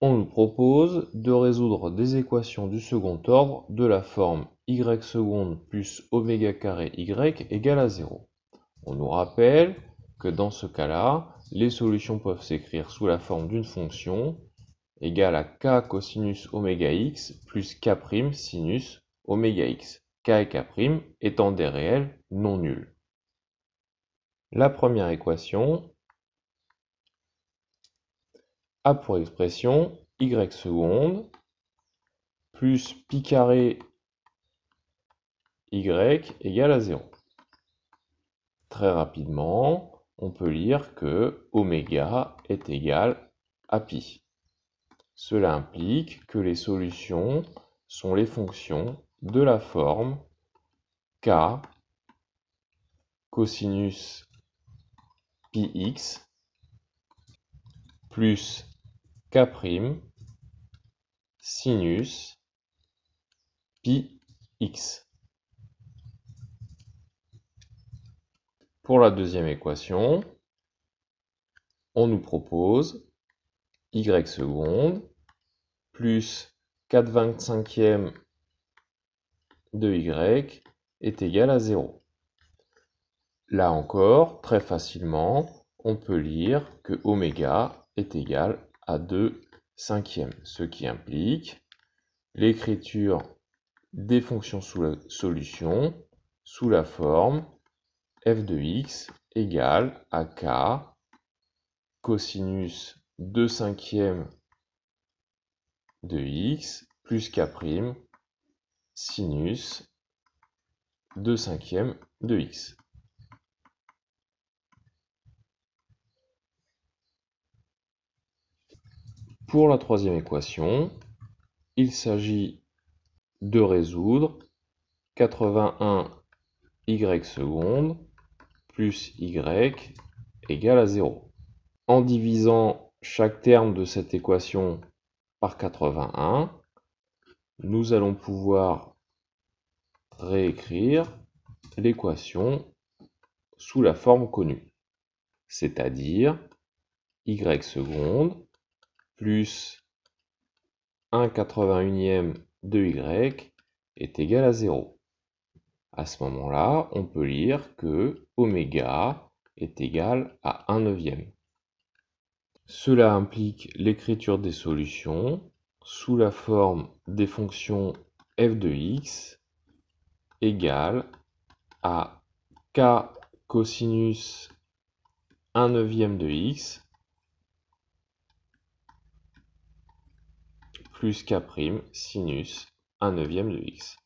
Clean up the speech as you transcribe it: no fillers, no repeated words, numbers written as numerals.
On nous propose de résoudre des équations du second ordre de la forme y seconde plus oméga carré y égale à 0. On nous rappelle que dans ce cas-là, les solutions peuvent s'écrire sous la forme d'une fonction égale à k cosinus oméga x plus k' sinus oméga x, k et k' étant des réels non nuls. La première équation a pour expression y seconde plus pi carré y égale à 0. Très rapidement, on peut lire que oméga est égal à pi. Cela implique que les solutions sont les fonctions de la forme k cosinus πx plus k' sinus πx. Pour la deuxième équation, on nous propose y seconde plus 4/25 de y est égal à 0. Là encore, très facilement, on peut lire que oméga est égal à 2/5, ce qui implique l'écriture des fonctions sous la solution sous la forme f de x égale à k cosinus 2/5 de x plus k' sinus 2/5 de x. Pour la troisième équation, il s'agit de résoudre 81 y seconde plus y égale à 0. En divisant chaque terme de cette équation par 81, nous allons pouvoir réécrire l'équation sous la forme connue, c'est-à-dire y seconde plus 1/81 de y est égal à 0. À ce moment-là, on peut lire que oméga est égal à 1/9. Cela implique l'écriture des solutions sous la forme des fonctions f de x égale à k cosinus 1/9 de x plus k' sinus 1/9 de x.